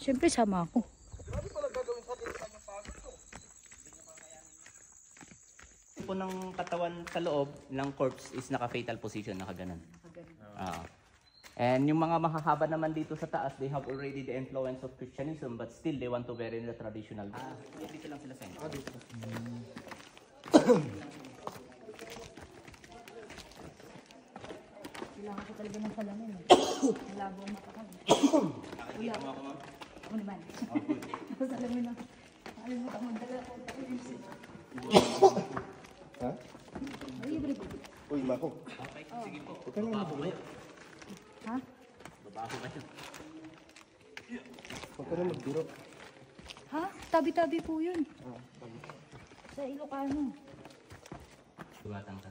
Siyempre sama ako. Po ng katawan sa loob ng corpse is naka-fetal position, naka-ganon. And yung mga mahahaba naman dito sa taas, they have already the influence of Christianism, but still they want to bury in the traditional. Dito lang sila sa inyo. Dito. Kailangan ko talaga ng salamin. Malabo ang mata ko. Nakikita mo ako, ma'am? Ako naman. Ako salamin na. Nakalimutan mo dala ko. Ha? Ay, libre ko. Uy, Mako. Okay, sige po. Huwag ka lang magbiro. Ha? Babaho kayo. Huwag ka lang magbiro. Ha? Tabi-tabi po yun. Sa Ilocano. Tumatang ka.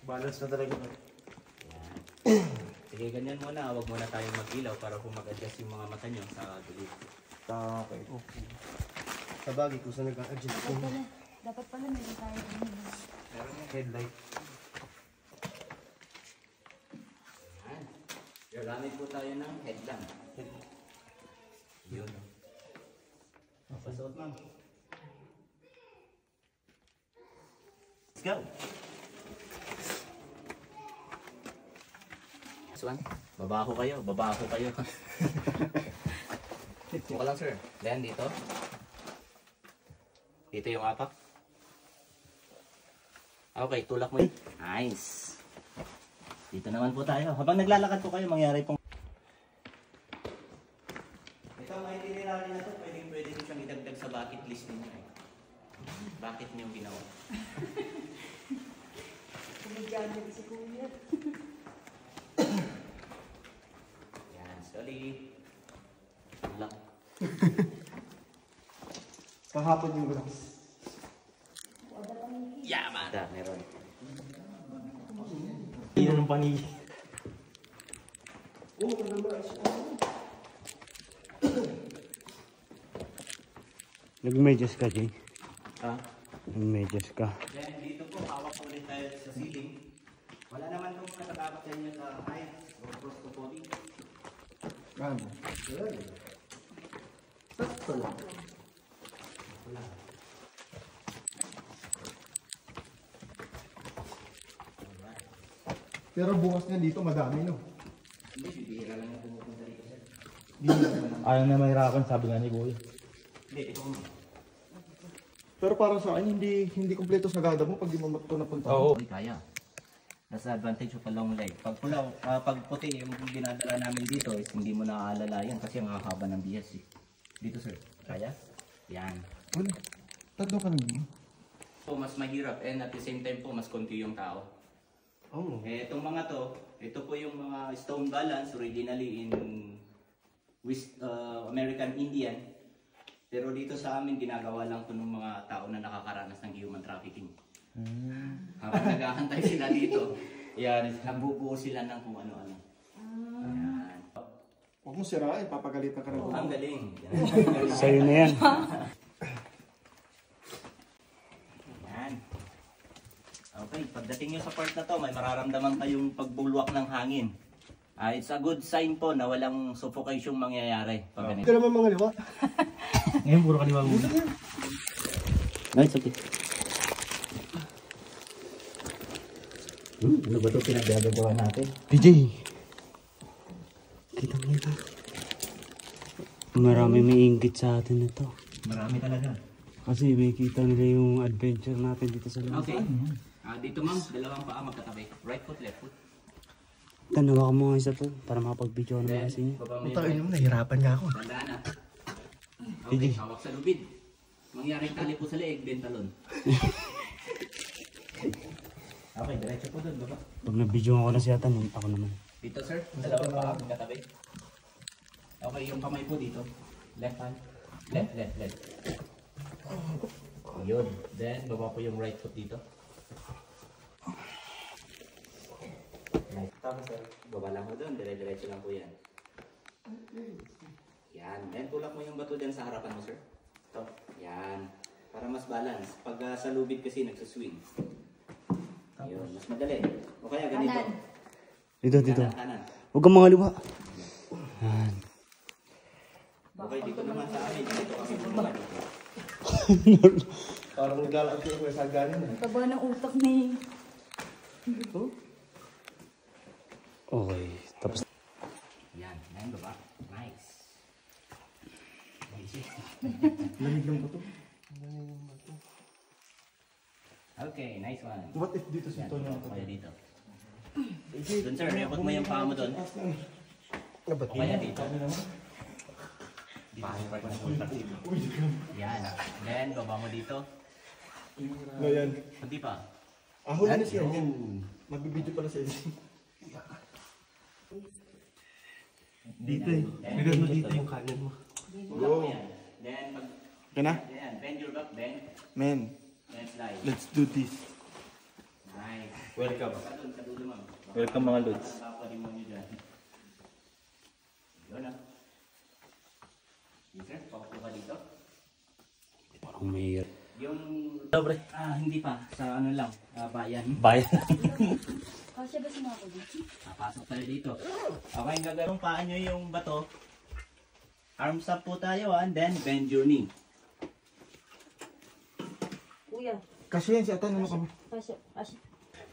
Balance na talaga. Sige, ganyan muna. Huwag muna tayong mag-ilaw para kung mag-adjust yung mga mata nyo sa dilim. Okay. Sa bagay kung saan nag-a-adjust ko. Dapat pala meron tayo. Meron yung headlight. Gagamit po tayo ng headlamp. Yun. Pasuot, ma'am. Let's go. This one. Babaho kayo. Babaho kayo. Buka lang, sir. Then dito. Dito yung apak. Okay, tulak mo yun. Nice. Dito naman po tayo. Habang naglalakad po kayo, mangyari pong... Ito, mga itinerary na to, pwede nyo siyang idagdag sa bucket list ninyo. Bakit nyo ginawa? Kumidyan na si Kuya. Yan, slowly. Tulak. Kahapon yung glass. Yaman! Da, meron. Iyan ng panigi. Nag-medyas ka, Jay? Ha? Nag-medyas ka. Then, dito po, hawak po ulit tayo sa ceiling. Wala naman nung natatakot sa inyo sa height or claustrophobic. Ano? Sakto lang. Wala. Pero bukas nga dito madami, no? Hindi, bibihira lang yung pumupunta dito, sir. Ayaw na mahirapan, sabi nga ni Kuya. Hindi, ito ko. Pero para sa akin, hindi kompleto sa gada mo pag di mo ito napunta. Oo. Hindi kaya. That's the advantage of a long leg. Pag pulaw, pag puti yung dinadala namin dito is hindi mo naaalala yan kasi ang haba ng bias eh. Dito, sir. Kaya? Yan. Wala. Tatlo ka naman. So, mas mahirap and at the same time po, mas konti yung tao. Oo. Eh, itong mga to, ito po yung mga stone balance originally in American Indian. Pero dito sa amin, ginagawa lang po ng mga tao na nakakaranas ng human trafficking. Habang naghahantay sila dito, yan, nagbubuo sila ng kung ano-ano. Yan. Huwag mo sirain, papagalitan ka na. Ang galing. Sa'yo na yan. Yan. Okay, pagdating nyo sa part na to, may mararamdaman kayong pagbulwak ng hangin. It's a good sign po na walang suffocation mangyayari. Pag ganito. Ito naman mga liwa. Ngayon, puro kaliwa muna. No, it's okay. Ano ba ito pinaggagawa natin? PJ! Kita mo ito. Marami may inggit sa atin ito. Marami talaga. Kasi may kita nila yung adventure natin dito sa loob. Okay. Dito ma'am, dalawang paa magkatabi. Right foot, left foot. Tanawa ko mo nga isa to para makapag-video naman Then, kasi niya. baba mo yung Putang ina mo, nahirapan nga ako. Tandaan na. Okay, hawak sa lubid. Mangyaring tali po sa leeg, then talon. Okay, diretso po doon, baba. Pag na-video ako na siya tanong, ako naman. Dito sir, dalawang paa magkatabi. Okay, yung kamay po dito. Left hand. Left, left, left. Yun. Then, baba po yung right foot dito. Right. Tapos sir, baba lang mo doon. Dire-diretso lang po yan. Yan. Then, tulak mo yung bato dyan sa harapan mo sir. Ito. Yan. Para mas balance. Pag sa lubid kasi nagsuswing. Yun. Mas madali. O kaya ganito. Dito, dito. Kanan, kanan. Huwag kang mga luha. Yan. Okay, dito naman sa amin. Dito kami bumalik. Parang naglalaan ko yung saganin. Ang taba ng utak ni... Okay. Tapos. Yan, yan baba. Nice. Lamig lang ba ito? Okay, nice one. What if dito si Yan, Tonyo? o kaya dito. Doon sir, huwag mo yung paa mo doon. O kaya dito. Yan. Then, baba mo dito. Ngayon. Kunti pa. Ahol na siya. Yun. Magbibideo pala sa inyo. Dito eh. Bigyan mo dito yung kanan mo. Go. Then, pag... Kaya na? Yan, bend your back, bend. Men, Then slide. let's do this. Nice. Welcome. Sa dulo, ma'am. Welcome mga lods. Ang kaparin mo nyo dyan. Yun ah. Sir, paupo ka dito. Parang may... Yung... hindi pa. Sa ano lang. Bayan. Bayan. Kasya ba sumako dito? Papasok tayo dito. Okay, gagawin paa nyo yung bato. Arms up po tayo and then bend your knee. Kuya, Kasi yan si Atan, ano kami? kasya.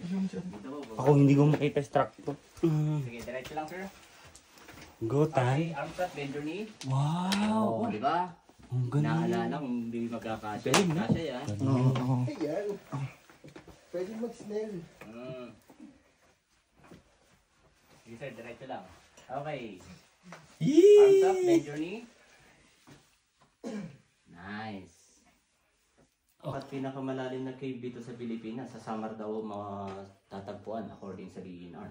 Dito po. Ako hindi ko makita structure. Sige, diretso lang sir. Go, Okay, tay. arms up, bend your knee. Wow. Oo, di ba? Ang ganda. Naalala kung hindi magkakasya. Kasya yan. Oo. Ayan. Pwede mag-snail. Sige sir, diretso lang. Okay. Arms up, bend your knee. Nice. At pinakamalalim na cave dito sa Pilipinas, sa Samar daw matatagpuan according sa DNR.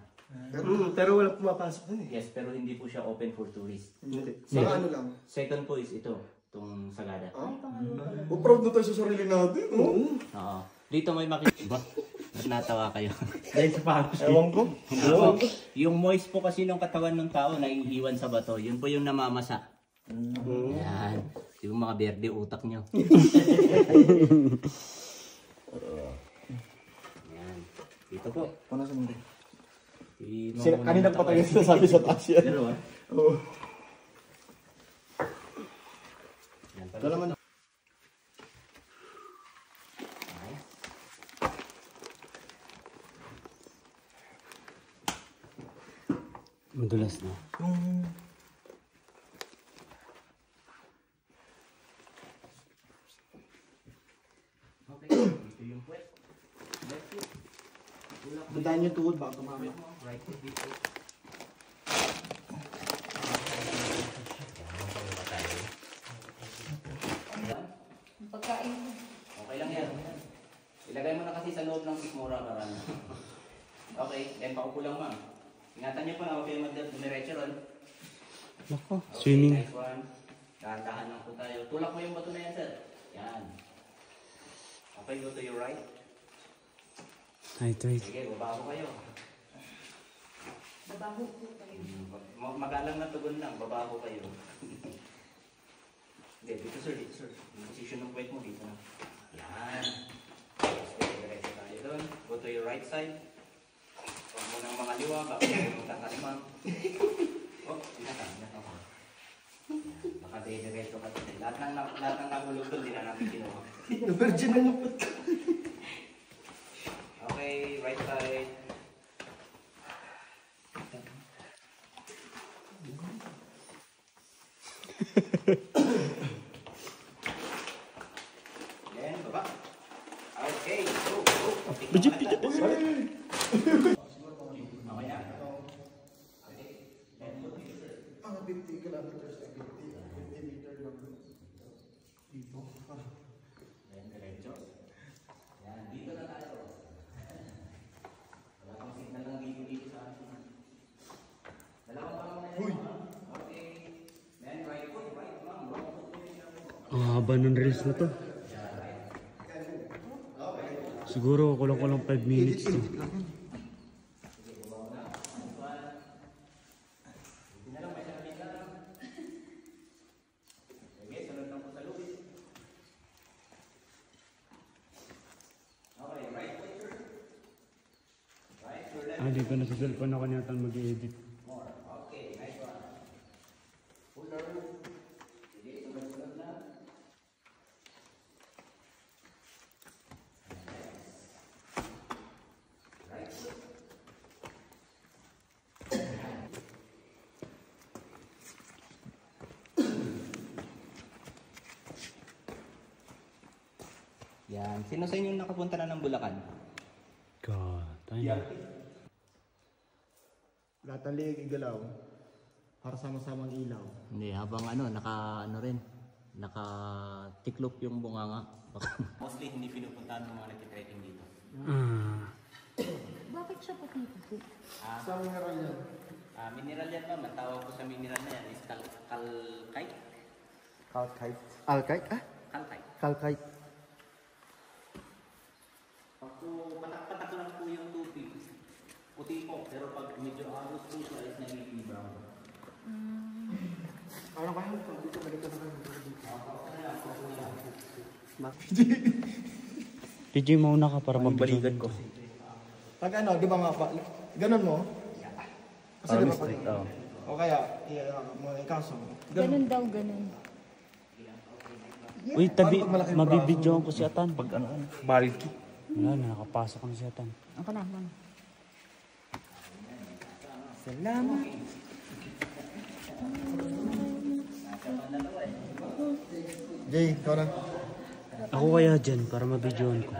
Pero walang pumapasok dun eh. Yes, pero hindi po siya open for tourists. Hindi. Mga ano lang. Second po is ito, itong Sagada. Ay, pangalo pala. O proud na tayo sa sarili natin. Oo. Oo. Dito may makikita. Ba't natawa kayo? Dahil sa pangos. Ewan ko. Yung moist po kasi ng katawan ng tao na iiwan sa bato, yun po yung namamasa. Yan. Yung mga berde utak nyo. Yan. Dito po. Paano sa mundo? Kanina pa tayo sinasabi sa taas yan. Dalawa. Oo. Yan Ito pala. naman. Nice. Madulas na. Okay. Dito yung puwet. Left foot. Tulak mo Bandaan yung tuhod baka tumama. mo. Right foot dito. Ang pagkain mo. Okay lang yan. Ilagay mo na kasi sa loob ng sikmura karami. Okay, then paupo lang ma'am. Ingatan niyo po na okay mag-diretso ron. Nako, Okay, swimming. nice one. Dahan-dahan lang po tayo. Tulak mo yung bato na yan, sir. Yan. Okay, go to your right. Right. Sige, baba ko kayo. Babaho po tayo. Magalang na tugon lang, baba ko kayo. Hindi, dito sir, dito sir. Yung position ng puwet mo, dito na. Yan. Sige, diretso tayo doon. Go to your right side. Huwag mo ng mga liwa, baka pumunta ka naman. Oh, inatan ako. Baka diretso ka doon. Lahat ng nahulog doon, di na namin kinuha. Na-virgin na yung pot. Okay, right side. Then, baba. Okay, go. Bijip. Okay na. Ah, 50 kilometers. 50 meter lang. Dito. Then, diretso. Yan, dito na tayo. Wala kang signal ng dito sa atin. Dalawang pa naman na yun. Okay. Then, right foot, right, ma'am. Wrong foot. Ang haba ng reels na to. Siguro kulang 5 minutes to. Sige, sunod lang po sa lubis. Okay, right foot, sir. Right, your left. Dito na sa cellphone ako niyatan mag-edit. More. Yan. Sino sa inyo nakapunta na ng Bulacan? God, tayo. Lahat ng liig igalaw. Para sama-samang ilaw. Hindi, habang naka-tiklop yung bunganga. Mostly hindi pinupuntahan ng mga nagtitrekking dito. Bakit siya puti-puti? Sa mineral yan. Mineral yan ma'am. Ang tawag ko sa mineral na yan is calcite. Calcite. Alkite? Calcite. Calcite. So, patak-patak lang po yung tubig. Puti po, pero pag medyo agos po siya is nagiging brown. Ano kayo? Dito, balik ka na DJ, mauna ka para mabalikan ko. Pag ano, di ba ganun mo? Kasi di ba pag... O kaya, mga ikaso. Ganun daw, ganun. Uy, tabi, mabibidyoan ko si Atan. Pag ano, bulky. Wala na, nakapasok na si Atan. Ako na, man. Salamat. Jay, ikaw na. Ako kaya dyan para mabidyoan ko.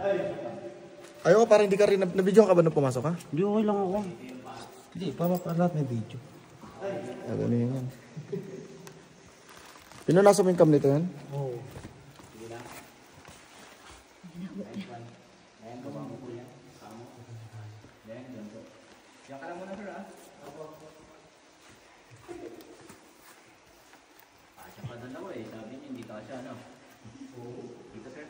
Ayoko, parang hindi ka rin, nabidyoan ka ba nung pumasok ha? Hindi, okay lang ako. Hindi, para lahat may video. Ano yan? Pinunasan mo yung cam nito yan? Oo. Ayan, gawa mo po yan. Kamo. Ayan, ganito. Diyan ka lang muna sir ah. Asya pa dalawa eh. Sabi niyo hindi kasya ano. Dito sir.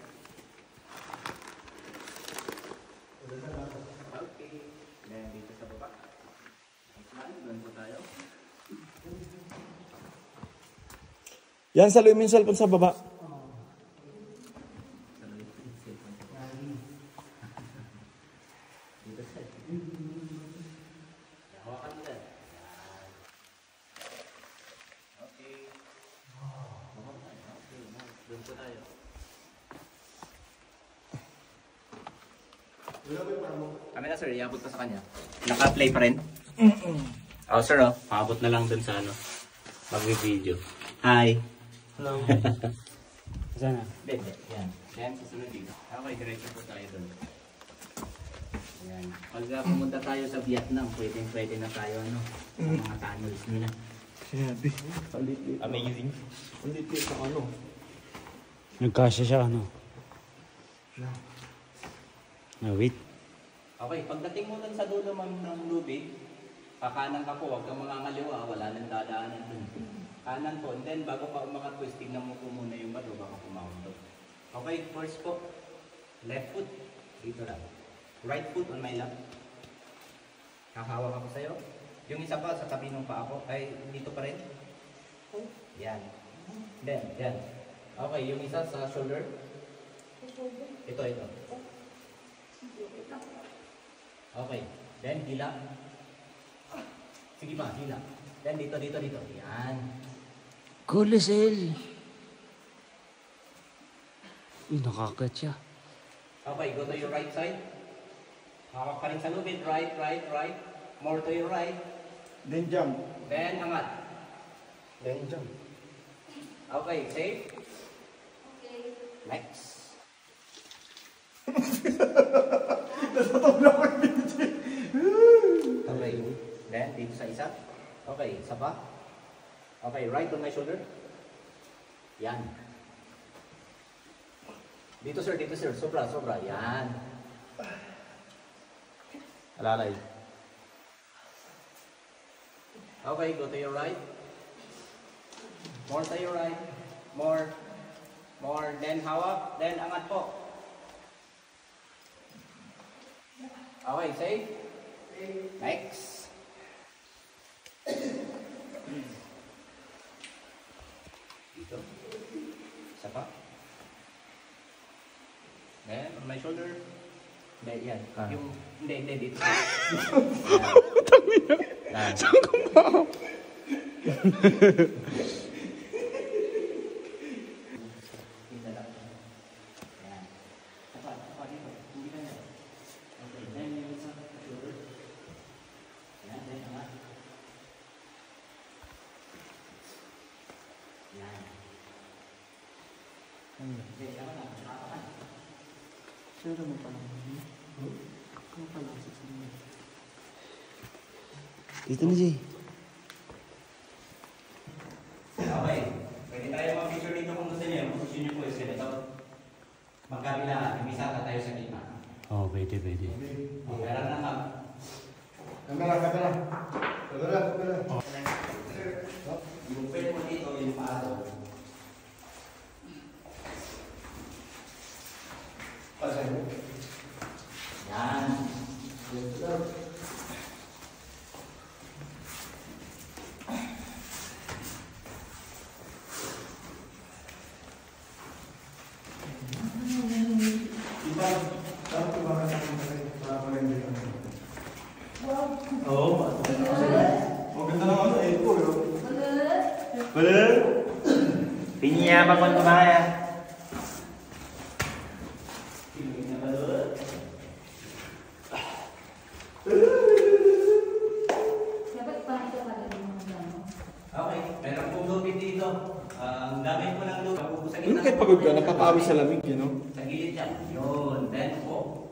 Okay. Ayan, dito sa baba. Ganito tayo. Yan, saluhin mo yung cellphone sa baba. Hawakan mo yan. Okay. Doon po tayo. Kami na sir, iabot pa sa kanya. Naka-play pa rin? Oh sir oh, paabot na lang dun sa ano. Mag-video. Hi! Hello. Sana? Bebe, yan. Yan, susunod dito. Okay, diretso po tayo dun. Yan. Pag pumunta tayo sa Vietnam, pwede na tayo ano, sa mga tunnels nila. Sinabi. Palit-lit. Amazing. Palit-lit sa ano. Nagkasya siya, ano? Wait. Okay, pagdating mo dun sa dulo ma'am ng lubid, kakanan ka po, huwag kang mangangaliwa, wala nang dadaanan dun. Kanan po, and then bago pa umakatwist, tignan mo po muna yung bato, baka pumahon. Okay, first po, left foot, dito lang. Right foot on my lap. Hahawak ako sa'yo. Yung isa pa sa tabi ng paa ko, ay dito pa rin. Yan. Then, yan. Okay, yung isa sa shoulder. Ito. Okay, then hila. Sige pa, hila. Then dito. Yan. Kulisel! Uy, nakakat siya. Okay, go to your right side. Hawak pa rin sa lubid. Right. More to your right. Then jump. Then angat. Then jump. Okay, safe. Next. Okay. Then, dito sa isa. Okay, isa pa. Okay, right on my shoulder. Yan. Dito sir. Sobra. Yan. Alalay. Okay, go to your right. More to your right. More. Then hawak. Then angat po. Okay, safe. Next. Dito. Isa pa. Then, on my shoulder. Hindi, yan. Hindi, dito. Yan. Saan ka ba? Pero mo pala. Ano pala sa sila? Dito na, Jay. Okay. Pwede tayo mag-picture dito kung gusto niyo. Position niyo po is ganito. Magkabila, imbisata tayo sa gitna. Oo, pwede. Meron na ma'am. Kamera. Yung pwede mo dito, yung paado. Yan. Pinyabang ko kumaya. Dapat parang ito pala yung mga gano'n. Okay, meron pong lupit dito. Ang gamit ko ng lupit. Sa Ano kahit pagod ka, napapawis sa lamig, you know? Sa gilid yan. Yun. Then po.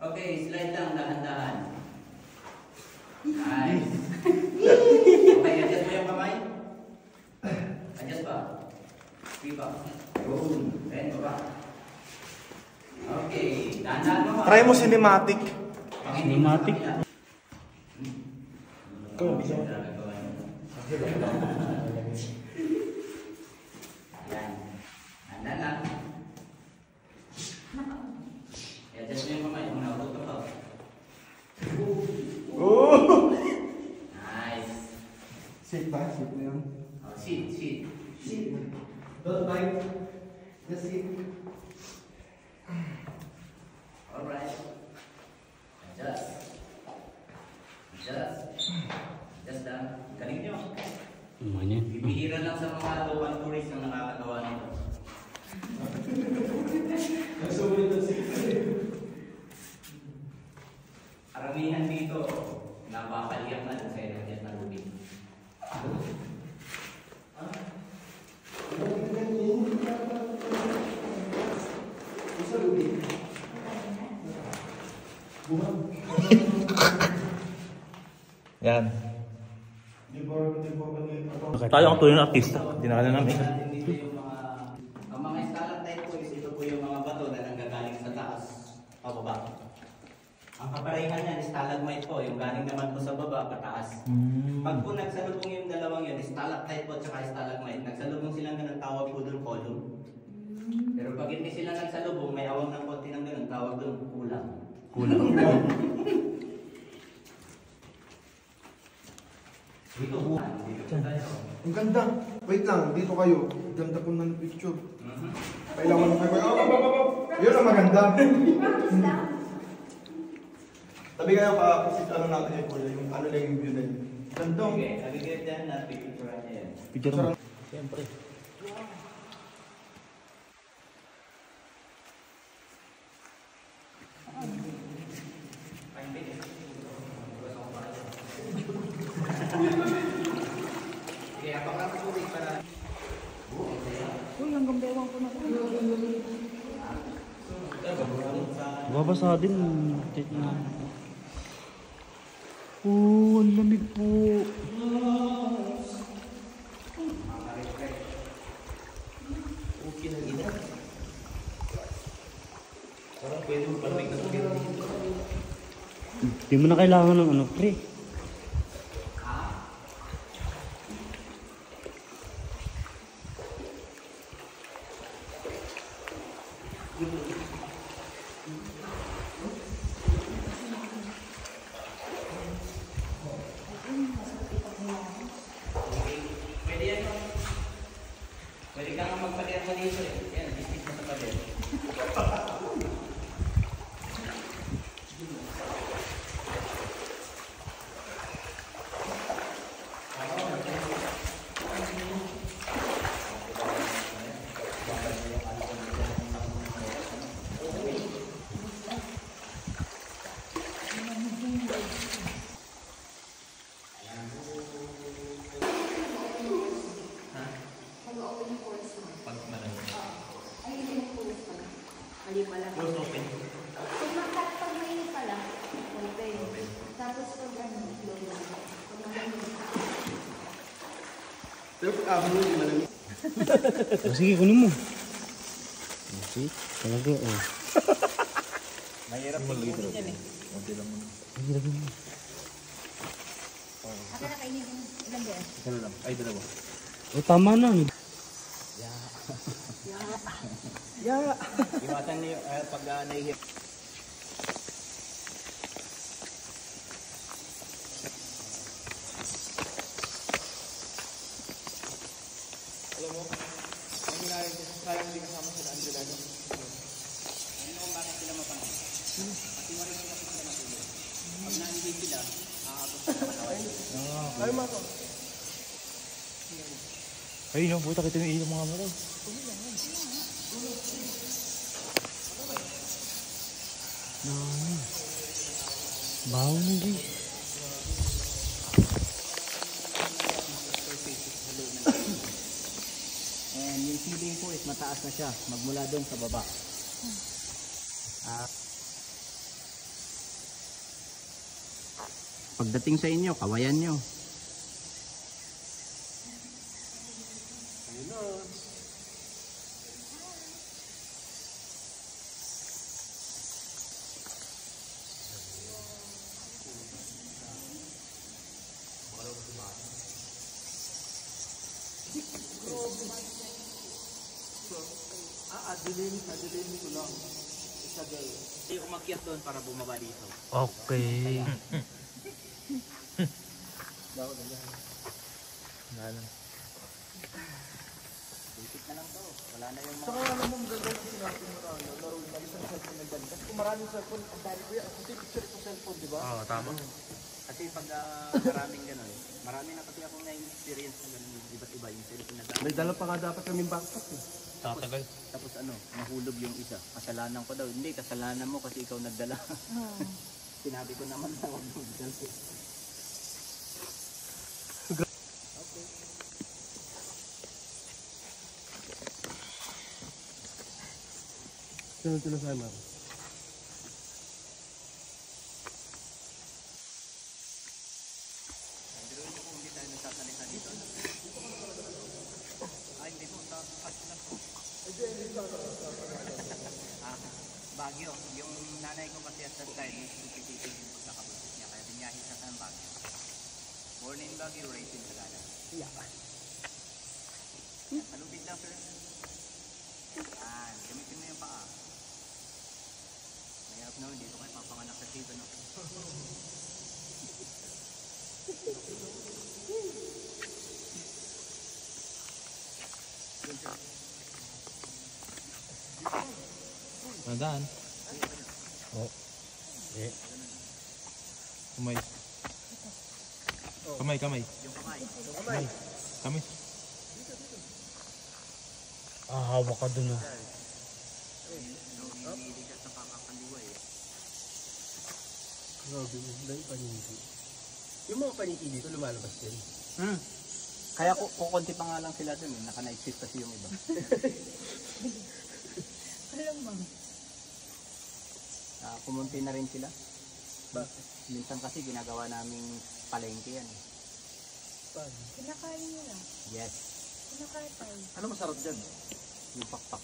Okay, slide lang. Dahan-dahan. Nice. Okay, adjust mo yung kamay. Adjust pa. Free pa. Yun. Then baba. Okay. Dahan-dahan mo. Try mo cinematic. Cinematic. Ikaw, bisa mo. Yan. Dahan-dahan lang. I-adjust mo yung kamay. Kung naabot ka pa. Oh! Nice. Safe ba? Safe na yun. Oh, sit. Don't bite. Just sit. Alright. Adjust. Adjust lang. Galing nyo. Yan. Bibihira lang sa mga local tourists ang nakakagawa nito. Karamihan dito, napapaliyak na dun sa energy na lubid. Yan. Tayo ang tunay na artista. Hindi na namin. Dito yung ang mga stalactite po is ito po yung mga bato na nanggagaling sa taas, pababa. Ang kaparehan niyan, stalagmite po, yung galing naman po sa baba, pataas. Pag po nagsalubong yung dalawang yun, stalactite po at stalagmite, nagsalubong silang ganun, tawag po doon column. Pero pag hindi sila nagsalubong, may awang ng konti ng ganun, tawag doon kulang. Dito po tayo. Ang ganda. Wait lang, dito kayo. Ganda ko ng picture. Kailangan mo kayo. Yun ang maganda. Tabi kayo pa, kasi ano natin yung kuya, yung ano lang yung view na yun. Ganda. Okay, nagigit dyan na picture niya yan. Picture mo. Siyempre. Kaya baka tubig para... Uy, hanggang bewang ko na. Babasa din. Oh, ang lamig po. Okay na gina. Parang pwede mo palamig na tubig. Hindi mo na kailangan ng ano, pre. Pwede yan. Pwede ka nga magpatiyan sa dito eh. Yan, distinct mo sa pader. Pero pag amo hindi malamig. Oh, sige, kunin mo. Okay, talaga, oh. Mahirap tingin yan eh. Ay, lagyan mo. Akin na kainin ko. Ilan ba yan? Isa na lang. Ay, dalawa. Oh, tama na. Iwasan niyo pag nahihip. Alam mo, ang ginagawa ko, sayang hindi kasama sila Angela. Ano kung bakit sila mapansin? Kasi marunong kasi sila matulog. Pag nahihip sila, aabot sa katawan. Ay, Marco. Ay, no, puta kita yung ilong mga maraw. Baho na, Jay. And yung ceiling po is mataas na siya, magmula doon sa baba. Pagdating sa inyo, kawayan nyo. Adilin ko lang. Isa girl. Hindi umakyat doon para bumaba dito. Okay. Dikit na lang to. Wala na yung Saka alam mo, maganda yung sinabi mo na laro na isang cellphone na ganda. Kasi kung maraming cellphone, ang dami ko yan. Kasi picture ko cellphone, di ba? Oo, tama. Kasi pag maraming gano'n, marami na kasi akong na-experience na gano'n, iba't iba yung cellphone na May dala pa nga dapat kaming backpack eh. Tatagal. Tapos ano, mahulog yung isa. Kasalanan ko daw. Hindi, kasalanan mo kasi ikaw nagdala. Sinabi ko naman na huwag mong dala. Sunod-sunod sa'yo, Marco. Baguio. Yung nanay ko kasi at that time, ipititin yung pagkakabuntis niya. Kaya binyahin siya sa Baguio. Born in Baguio, raised in Tagala. Malupit lang, sir. Yan. Gamitin mo yung paa. Mahirap naman, dito kayo papanganak sa tito, no? Nadaan. Oh. Kamay. Kamay. Yung kamay. Kamay. Ah, hawak ka dun, ah. Hindi siya sa kakakaliwa eh. Grabe, dahil paniki. Yung mga paniki dito, lumalabas din. Kaya kukunti pa nga lang sila dun eh. Naka-night kasi yung iba. Alam mo. Kumunti na rin sila. Minsan kasi ginagawa naming palengke yan eh. Kinakain nila. Yes. Kinakain tayo. Ano masarap dyan? Yung pakpak.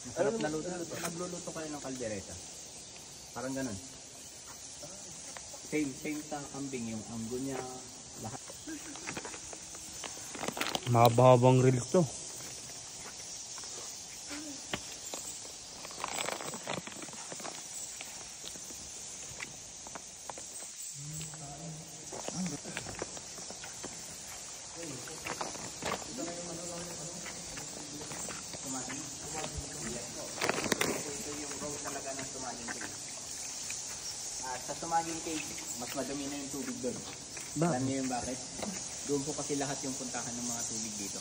Masarap na luto. Nagluluto kayo ng kaldereta. Parang ganun. Same sa kambing. Yung anggo niya. Lahat. Mahaba-habang reels to. Tumaging. Yes po. Ito yung row talaga ng tumaging cave. At sa tumaging cave, mas madumi na yung tubig doon. Alam niyo yung bakit? Doon po kasi lahat yung puntahan ng mga tubig dito.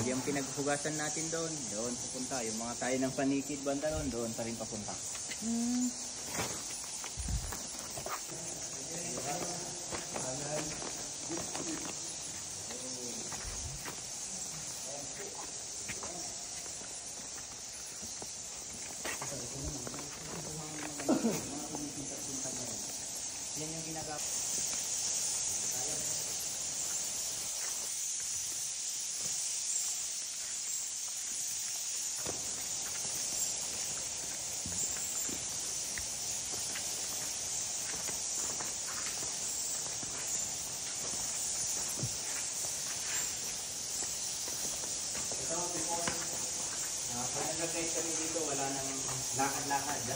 Yung pinaghugasan natin doon pupunta. Yung mga tayo ng panikid banda doon pa rin papunta. Yan yung ginagawa.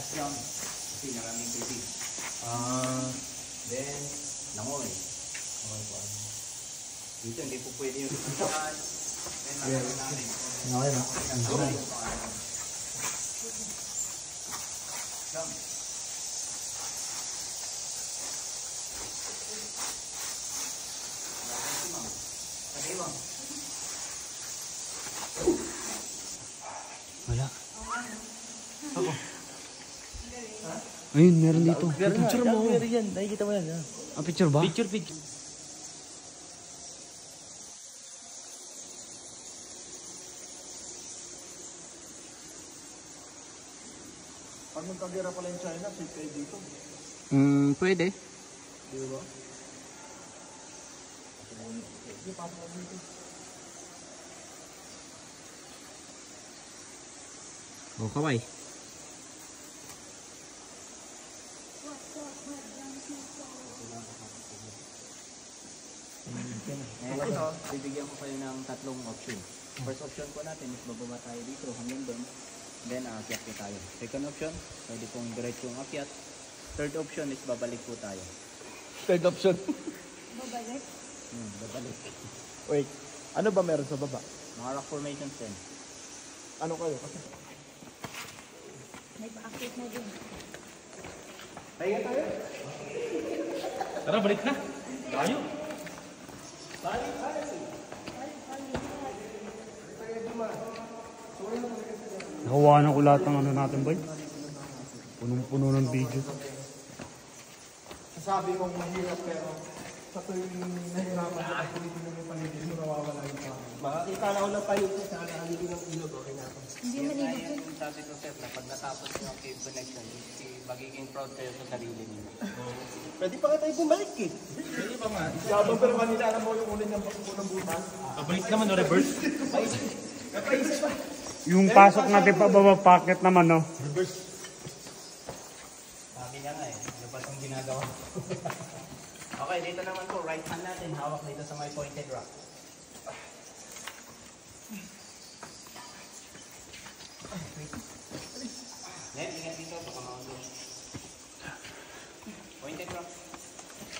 potassium, kasi maraming tubig. Then, langoy. Okay po. Dito, hindi po pwede yung itutukan. Then, lalagyan namin. Okay na. Wala. Ayun, meron dito. Picture mo. yan. Nakikita mo yan. Ah, picture ba? Picture. Pag magkagera pala yung China, safe kayo dito. Pwede. Di ba? O, kaway. Ngayon ito, bibigyan ko kayo ng tatlong option. First option po natin is bababa tayo dito hanggang doon. Then aakyat po tayo. Second option, pwede pong diretsong akyat. Third option is babalik po tayo. Third option. Babalik. Babalik. Wait, ano ba meron sa baba? Mga rock formations din. Ano kayo? Kasi May pa-active na din. Tara, balik na. Tayo. Nakawanan ko lahat ng ano natin, boy. Punong-puno ng video. sasabi mong mahirap pero sa tuwing nahirapan ka at ulitin mo yung paligid mo, nawawala yung tao. Makakita na ako ng paligid sa haligi ng ilog, okay na ako. Hindi Yun nga malibot yun. yung sabi ko sir, na pag natapos nyo ang cave connection, magiging proud kayo sa sarili niyo. Pwede pa tayo bumalik eh. Pwede pa nga. Yabang pero kanila alam mo yung ulit ng unang butas. Pabalik naman, no, reverse. Napaisip pa. Yung pasok natin pa baba pocket naman, no? Sabi niya nga eh, ano ba itong ginagawa? Okay, dito naman po, right hand natin, hawak dito sa may pointed rock. Ingat dito, baka maulo. Pointed rock.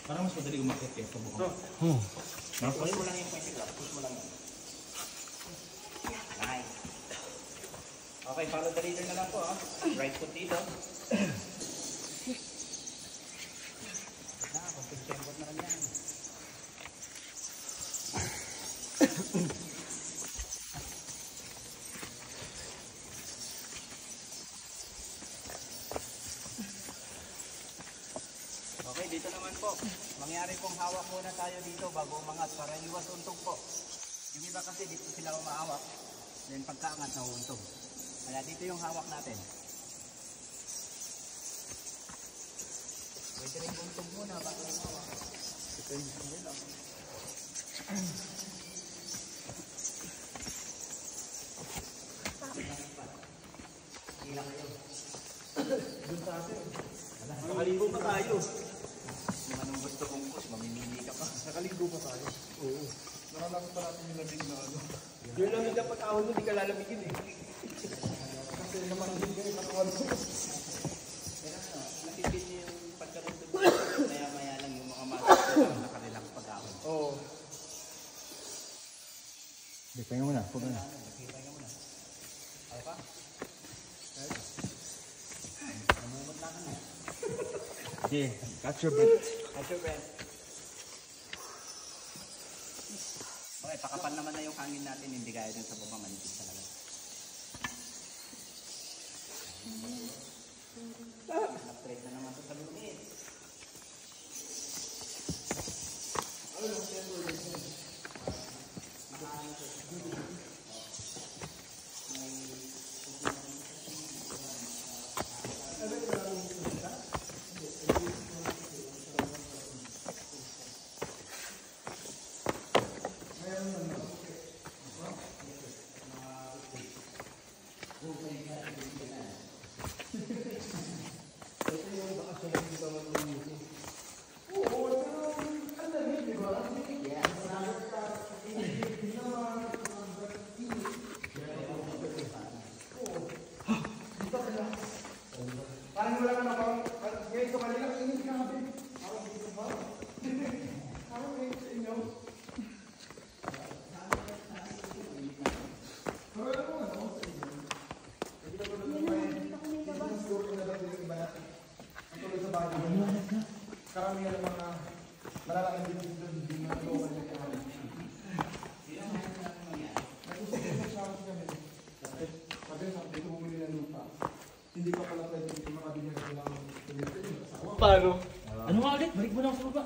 Parang mas madali umakit eh. Pabukang. Push mo lang yung pointed rock, push mo lang yun. Nice. Okay, follow the leader na lang po. Right foot dito. Pagpitsembot na kanya. Okay, dito naman po. Mangyari pong hawak muna tayo dito bago umangat para iwas untog po. Yung iba kasi dito sila umahawak. Then pagkaangat na uuntog. Kaya dito yung hawak natin. Pwede rin untog muna bago yung hawak. Depende sa nila. Hila kayo. Doon sa atin. Nakaligo pa tayo. Kung anong gusto kong push, mamimili ka pa. Nakaligo pa tayo. Oo. Nakalakas pa natin yung lamig na ano. Yung lamig na pag-ahon mo, di ka lalamigin eh. Kasi naman din kayo katawan ko. Pero ano, nakikita niyo yung pagkarundog. Maya-maya lang yung mga muscles ko nakarelax pag-ahon. Oo. Pahinga muna. Pag ano. Pahinga muna. Okay pa? Namumot lang ka na. Okay, catch your breath. Catch your breath. Okay, pakapan naman na yung hangin natin, hindi kaya dun sa baba, manipis talaga. Straight na naman ito sa lumis. karamihan ng mga malalaking din doon, hindi na local na kaya. Nag-usap sa akin kami. Sabi ko bumili ng lupa. Hindi pa pala pwede ito makabili na lang ng paano? Ano nga ulit? Balik mo lang sa baba.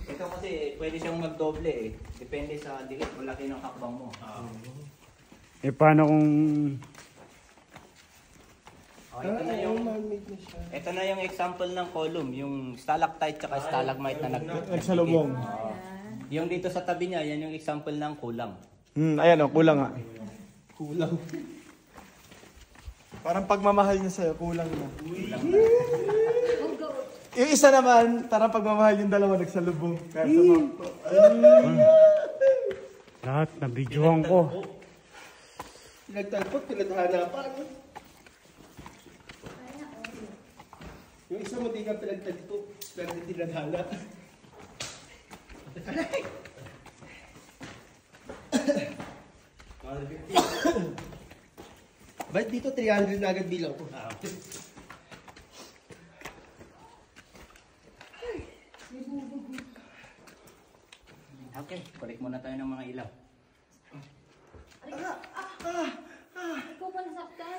Ito kasi pwede siyang magdoble eh. Depende sa dilit o laki ng hakbang mo. Eh, paano kung... Okay, ito na yung example ng column, yung stalactite at stalagmite na Nagsalubong. Yung dito sa tabi niya, yan yung example ng kulang. Ayan o, kulang nga. Kulang. Parang pagmamahal niya sa'yo, kulang na. Yung isa naman, parang pagmamahal yung dalawa nagsalubong. Kaya sa mapto. Lahat na videohan ko. Pinagtalpot, pinadhanapan. Yung isa mo di ka pinagtalpot, pero hindi tinadhana. Ba't dito 300 na agad bilang ko? Okay, collect muna tayo ng mga ilaw. Ikaw pa nasaktan.